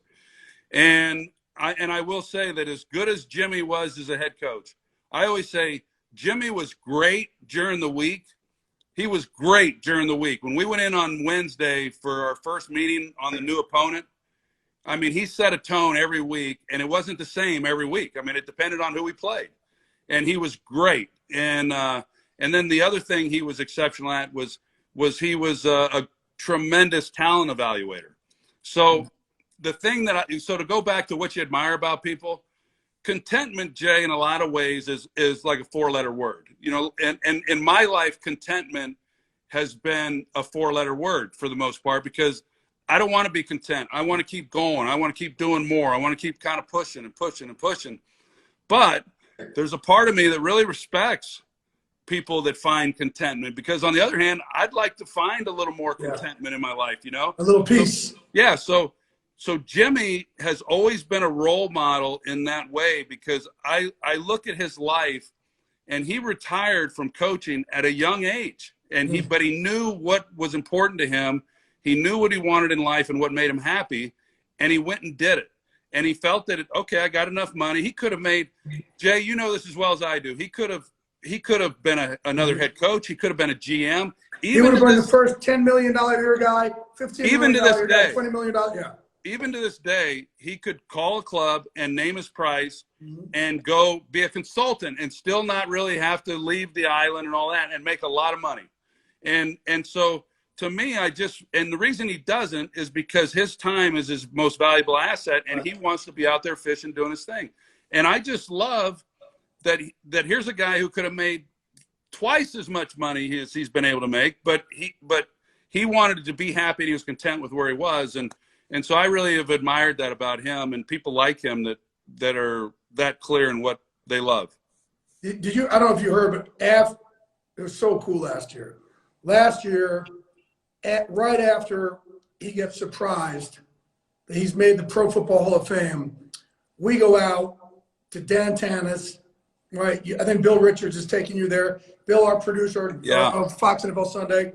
And I will say that as good as Jimmy was as a head coach, I always say Jimmy was great during the week. He was great during the week. When we went in on Wednesday for our first meeting on the new opponent, I mean, he set a tone every week, and it wasn't the same every week. I mean, it depended on who we played, and he was great. And then the other thing he was exceptional at was he was a tremendous talent evaluator. So the thing so to go back to what you admire about people, contentment, Jay, in a lot of ways is like a 4-letter word, and in my life, contentment has been a 4-letter word for the most part, because I don't want to be content. I want to keep going. I want to keep doing more. I want to keep kind of pushing and pushing and pushing. But there's a part of me that really respects people that find contentment, because on the other hand, I'd like to find a little more contentment in my life, a little peace. So Jimmy has always been a role model in that way, because I look at his life, and he retired from coaching at a young age, but he knew what was important to him. He knew what he wanted in life and what made him happy, and he went and did it. And he felt that, okay, I got enough money. He could have made, Jay, you know this as well as I do. He could have been another head coach. He could have been a GM. He would have been the first $10 million a year guy, $15 million a year guy, $20 million. Yeah. Even to this day, he could call a club and name his price and go be a consultant and still not really have to leave the island and all that and make a lot of money. And so to me, and the reason he doesn't is because his time is his most valuable asset, and he wants to be out there fishing, doing his thing. And I just love that here's a guy who could have made twice as much money as he's been able to make, but he wanted to be happy and he was content with where he was. And so I really have admired that about him and people like him that are that clear in what they love. Did you? I don't know if you heard, but it was so cool last year. Last year, right after he gets surprised that he's made the Pro Football Hall of Fame, we go out to Dan Tannis, right? I think Bill Richards is taking you there. Bill, our producer of Fox NFL Sunday,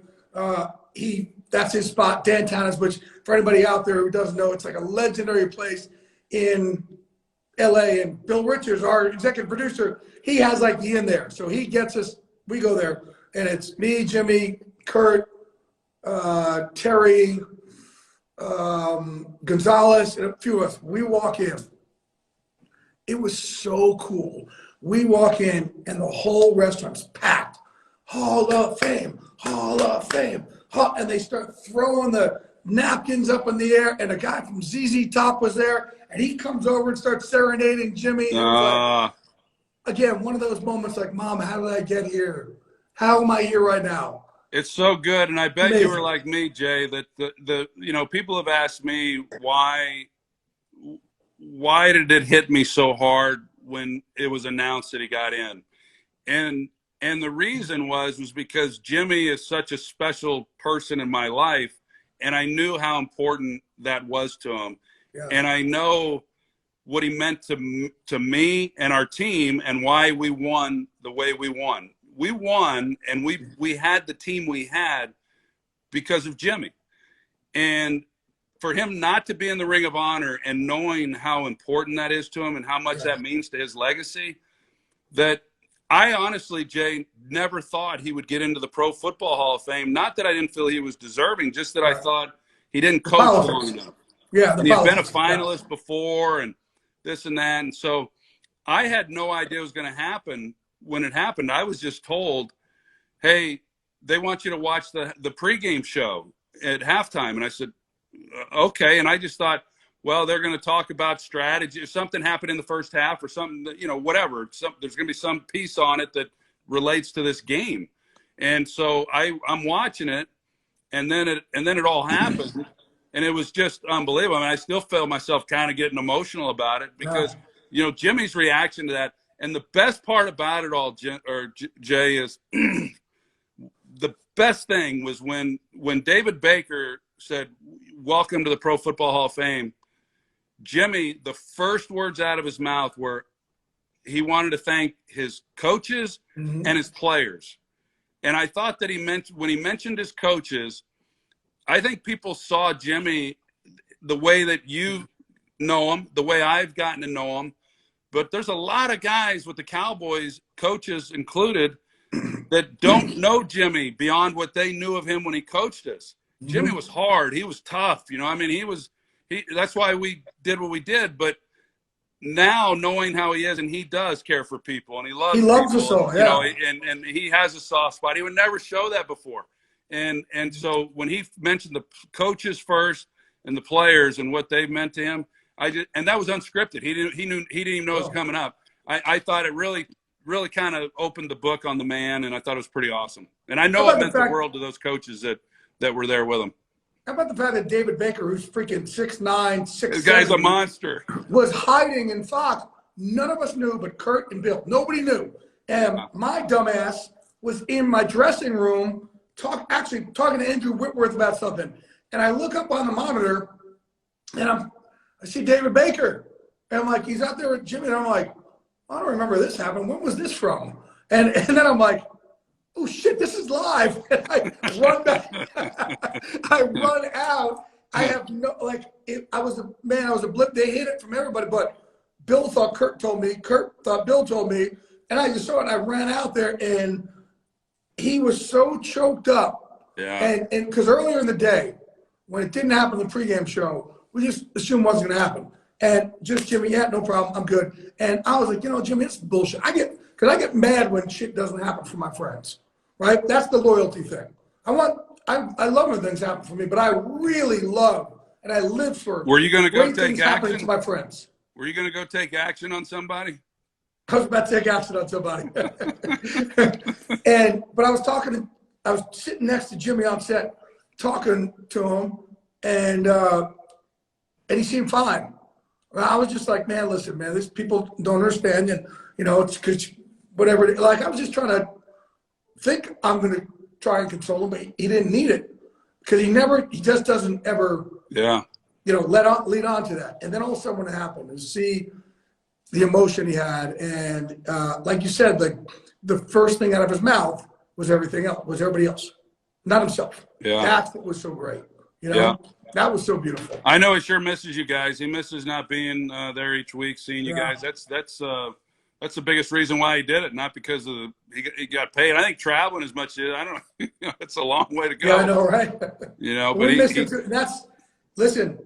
that's his spot, Dan Tannis, which for anybody out there who doesn't know, it's like a legendary place in LA. And Bill Richards, our executive producer, he has like the in there. So he gets us, we go there, and it's me, Jimmy, Kurt, Terry, Gonzalez, and a few of us. We walk in. It was so cool. We walk in, and the whole restaurant's packed. Hall of Fame, Hall of Fame. And they start throwing the napkins up in the air, and a guy from ZZ Top was there, and he comes over and starts serenading Jimmy. Like, again, one of those moments like, Mom, how did I get here? How am I here right now? It's so good, and I bet Amazing. You were like me, Jay, that the people have asked me why did it hit me so hard when it was announced that he got in, and the reason was because Jimmy is such a special person in my life, and I knew how important that was to him, and I know what he meant to me and our team, and why we won the way we won. We won, and we had the team we had because of Jimmy. And for him not to be in the Ring of Honor and knowing how important that is to him and how much that means to his legacy, that I honestly, Jay, never thought he would get into the Pro Football Hall of Fame. Not that I didn't feel he was deserving, just that I thought he didn't coach long enough. Yeah, and he'd been a finalist before and this and that. And so I had no idea it was going to happen. When it happened, I was just told, hey, they want you to watch the pregame show at halftime. And I said, okay. And I just thought, well, they're going to talk about strategy. If something happened in the first half or something, whatever, there's going to be some piece on it that relates to this game. And so I'm watching it, and then it all happened. And it was just unbelievable. I mean, I still feel myself kind of getting emotional about it because, Jimmy's reaction to that. And the best part about it all, Jay, is the best thing was when David Baker said, "Welcome to the Pro Football Hall of Fame," Jimmy, the first words out of his mouth were he wanted to thank his coaches and his players. And I thought that when he mentioned his coaches, I think people saw Jimmy the way that you know him, the way I've gotten to know him. But there's a lot of guys with the Cowboys, coaches included, that don't know Jimmy beyond what they knew of him when he coached us. Jimmy was hard. He was tough. I mean, that's why we did what we did. But now knowing how he is, and he does care for people, and he loves us all, and he has a soft spot. He would never show that before. And so when he mentioned the coaches first and the players and what they meant to him, and that was unscripted. He didn't even know it was coming up. I thought it really, really kind of opened the book on the man, and I thought it was pretty awesome. And I know it meant the world to those coaches that were there with him. How about the fact that David Baker, who's freaking 6'9", 6'7", this guy's a monster, was hiding in Fox? None of us knew but Kurt and Bill. Nobody knew. And my dumbass was in my dressing room talking to Andrew Whitworth about something. And I look up on the monitor, and I see David Baker. And I'm like, he's out there with Jimmy. And I'm like, I don't remember this happening. When was this from? And then I'm like, oh, shit, this is live. And I run back. I run out, I have no, like, I was a blip. They hid it from everybody, but Bill thought Kurt told me. Kurt thought Bill told me. And I just saw it, and I ran out there, and he was so choked up. Yeah. And because earlier in the day, when it didn't happen in the pregame show, we just assumed it wasn't going to happen. And just Jimmy, yeah, no problem, I'm good. And I was like, Jimmy, it's bullshit. Because I get mad when shit doesn't happen for my friends, right? That's the loyalty thing. I love when things happen for me, but I really love and I live for. Were you going to go great take things action happening to my friends? Were you going to go take action on somebody? I was about to take action on somebody. But I was sitting next to Jimmy on set, talking to him, and he seemed fine. I was just like, man, listen, man, these people don't understand, and it's because whatever. Like, I was just trying to think I'm going to try and console him, but he didn't need it because he just doesn't ever, lead on to that. And then all of a sudden, when it happened, to see the emotion he had, and like you said, the first thing out of his mouth was everybody else, not himself. Yeah, that's what was so great. That was so beautiful. I know he sure misses you guys. He misses not being there each week, seeing you guys. That's the biggest reason why he did it, not because of he got paid. I think traveling as much as I don't know. It's a long way to go. Yeah, I know, right? But listen.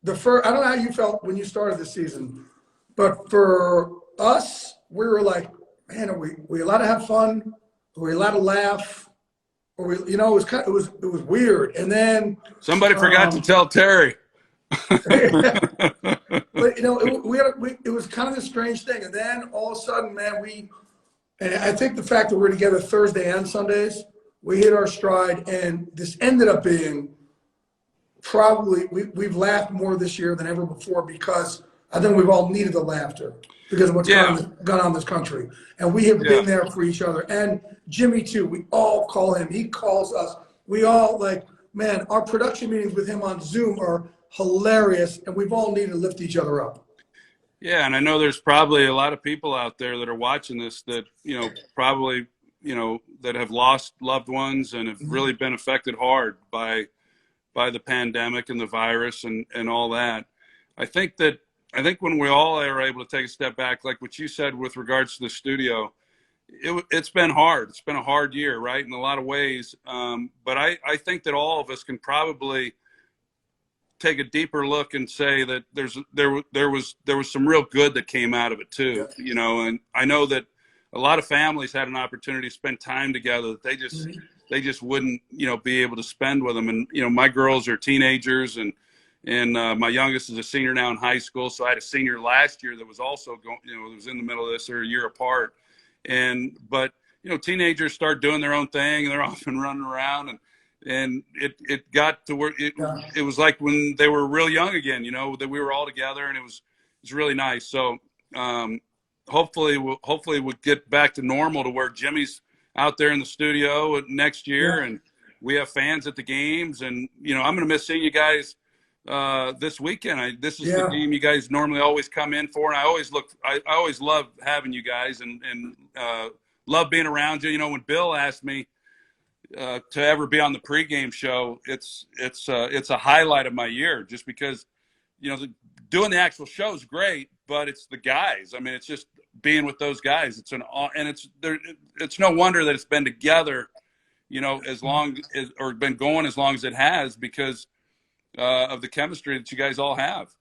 The first, I don't know how you felt when you started the season, but for us, we were like, man, are we allowed to have fun? Are we allowed to laugh? Or it was weird. And then somebody forgot to tell Terry. But it was kind of a strange thing. And then all of a sudden, man, and I think the fact that we're together Thursday and Sundays, we hit our stride, and this ended up being probably we've laughed more this year than ever before because I think we've all needed the laughter because of what's gone on in this country. And we have been there for each other. And Jimmy, too, we all call him. He calls us. We all, man, our production meetings with him on Zoom are hilarious, and we've all needed to lift each other up. Yeah, and I know there's probably a lot of people out there that are watching this that, probably, that have lost loved ones and have really been affected hard by the pandemic and the virus and all that. I think when we all are able to take a step back, like what you said with regards to the studio, it's been hard. It's been a hard year, right, in a lot of ways. But I think that all of us can probably take a deeper look and say that there was some real good that came out of it too. And I know that a lot of families had an opportunity to spend time together that they just wouldn't, be able to spend with them. And, my girls are teenagers and my youngest is a senior now in high school. So I had a senior last year that was also going, it was in the middle of this, they're a year apart. But teenagers start doing their own thing and they're off and running around and it got to where it was like when they were real young again, that we were all together and it was really nice. So, hopefully we'll get back to normal to where Jimmy's out there in the studio next year and we have fans at the games and, I'm going to miss seeing you guys this weekend. This is the game you guys normally always come in for. And I always love having you guys and love being around you. When Bill asked me to ever be on the pregame show, it's a highlight of my year just because, doing the actual show is great, but it's the guys. I mean, it's just being with those guys. It's no wonder that it's been together, as long as, or been going as long as it has because of the chemistry that you guys all have.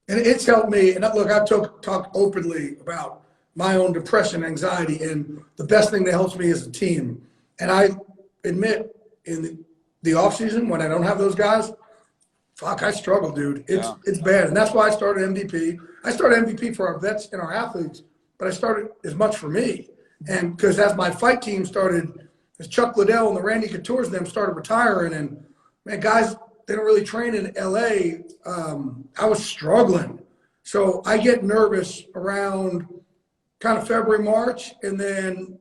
And it's helped me. And look, I've talked openly about my own depression, anxiety, and the best thing that helps me is a team. And I admit in the off season when I don't have those guys, I struggle, dude. It's bad. And that's why I started MVP. I started MVP for our vets and our athletes, but I started as much for me. And because as my fight team started, as Chuck Liddell and the Randy Couture's and them started retiring, and man, guys, they don't really train in LA. I was struggling. So I get nervous around kind of February, March, and then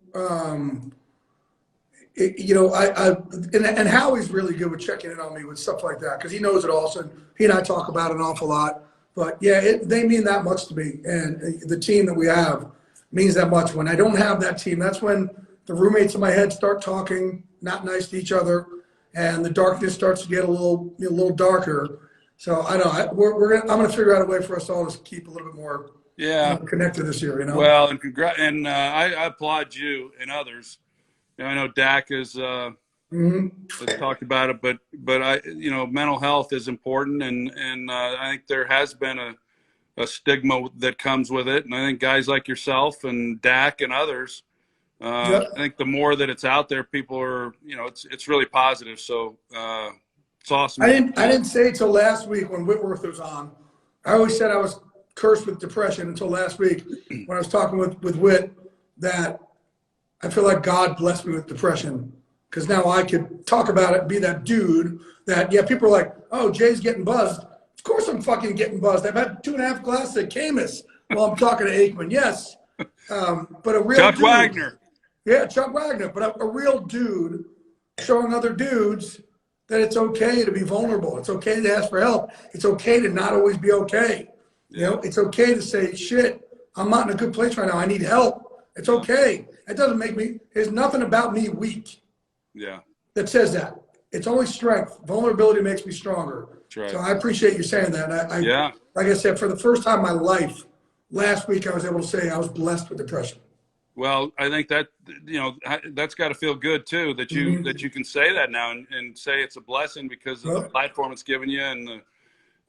and Howie's really good with checking in on me with stuff like that because he knows it all. So he and I talk about it an awful lot. But yeah, they mean that much to me, and the team that we have means that much. When I don't have that team, that's when the roommates in my head start talking not nice to each other, and the darkness starts to get a little darker. So I know I'm going to figure out a way for us all to keep a little bit more connected this year. Well, and I applaud you and others. I know Dak has talked about it, but mental health is important, and I think there has been a stigma that comes with it, and I think guys like yourself and Dak and others, I think the more that it's out there, people are, it's really positive. So it's awesome. I didn't say it till last week when Whitworth was on. I always said I was cursed with depression until last week when I was talking with Whit, that I feel like God blessed me with depression, because now I could talk about it, be that dude that, people are like, oh, Jay's getting buzzed. Of course I'm fucking getting buzzed. I've had 2.5 glasses of Camus while I'm talking to Aikman. Yes. But a real Chuck dude. Wagner. Yeah, Chuck Wagner. But a real dude showing other dudes that it's okay to be vulnerable. It's okay to ask for help. It's okay to not always be okay. It's okay to say, shit, I'm not in a good place right now. I need help. It's okay. It doesn't make me, there's nothing about me weak. Yeah. That says that. It's only strength. Vulnerability makes me stronger. That's right. So I appreciate you saying that. Like I said, for the first time in my life, last week I was able to say I was blessed with depression. Well, I think that, that's got to feel good too, that you can say that now and say it's a blessing because of the platform it's given you, and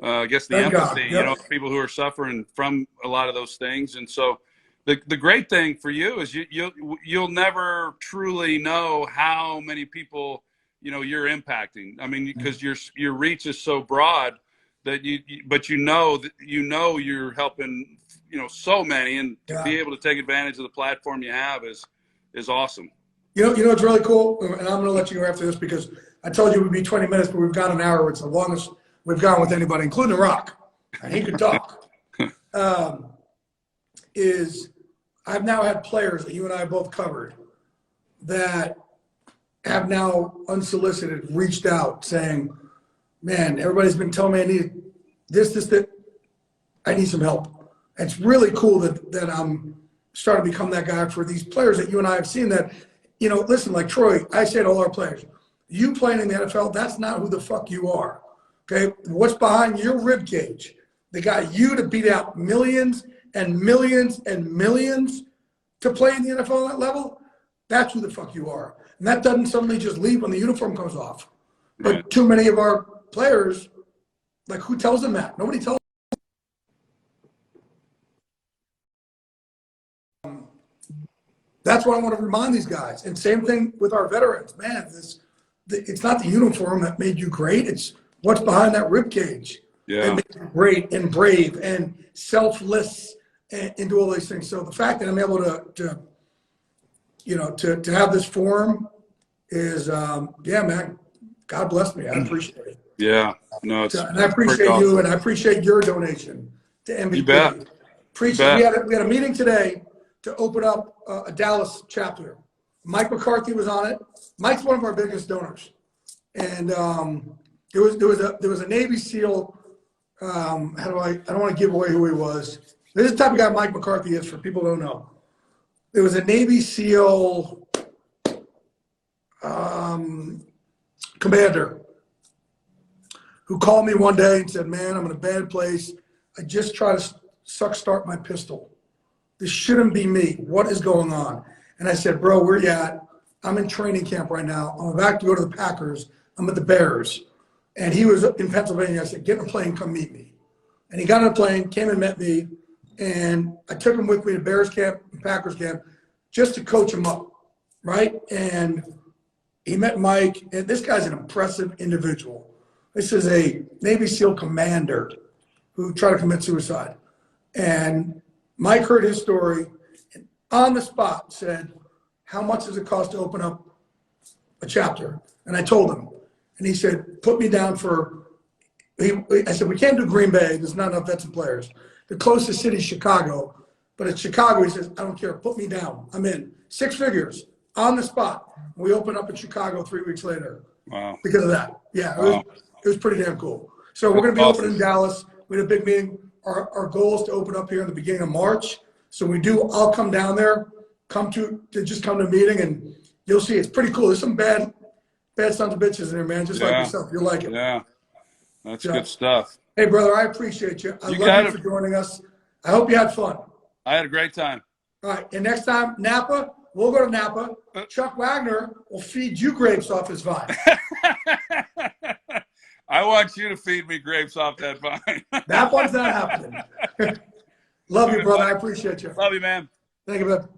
I guess the empathy, people who are suffering from a lot of those things. And so the great thing for you is you'll never truly know how many people you're impacting. I mean, because your reach is so broad that you're helping so many, and to be able to take advantage of the platform you have is awesome. It's really cool, and I'm going to let you go after this because I told you it would be 20 minutes, but we've got an hour. It's the longest we've gone with anybody, including Rock, and he could talk. I've now had players that you and I both covered that have now unsolicited reached out saying, man, everybody's been telling me I need this, that. I need some help. And it's really cool that I'm starting to become that guy for these players that you and I have seen that, listen, like Troy, I say to all our players, you playing in the NFL, that's not who the fuck you are. Okay? What's behind your rib cage that got you to beat out millions and millions and millions to play in the NFL at that level? That's who the fuck you are. And that doesn't suddenly just leave when the uniform comes off. But too many of our players, like, who tells them that? Nobody tells them. That's what I want to remind these guys. And same thing with our veterans. Man, it's not the uniform that made you great. It's what's behind that rib cage. Yeah. That made you great and brave and selfless and do all these things. So the fact that I'm able to have this forum is, man, God bless me. I appreciate it. Yeah. No, and I appreciate you, and I appreciate your donation to MVP. You bet. Appreciate. We had a meeting today to open up a Dallas chapter. Mike McCarthy was on it. Mike's one of our biggest donors, and there was a Navy SEAL. I don't want to give away who he was. This is the type of guy Mike McCarthy is, for people who don't know. There was a Navy SEAL commander who called me one day and said, man, I'm in a bad place. I just tried to start my pistol. This shouldn't be me. What is going on? And I said, bro, where you at? I'm in training camp right now. I'm about to go to the Packers. I'm at the Bears. And he was in Pennsylvania. I said, get in a plane, come meet me. And he got on a plane, came and met me. And I took him with me to Bears camp and Packers camp just to coach him up, right? And he met Mike. And this guy's an impressive individual. This is a Navy SEAL commander who tried to commit suicide. And Mike heard his story and on the spot said, how much does it cost to open up a chapter? And I told him. And he said, put me down for, I said, we can't do Green Bay. There's not enough vets and players. The closest city is Chicago. But at Chicago, he says, I don't care. Put me down. I'm in. 6 figures on the spot. We open up in Chicago 3 weeks later. Wow. Because of that. Yeah, it was pretty damn cool. So we're going to be opening in Dallas. We had a big meeting. Our goal is to open up here in the beginning of March. So we do. I'll come down there, come to a meeting, and you'll see it's pretty cool. There's some bad bad sons of bitches in there, man, just like yourself. You'll like it. Yeah, that's good stuff. Hey, brother, I appreciate you. I love you for joining us. I hope you had fun. I had a great time. All right, and next time, Napa, we'll go to Napa. Chuck Wagner will feed you grapes off his vine. I want you to feed me grapes off that vine. That one's not happening. Love you, brother. I appreciate you. Love you, man. Thank you, bud.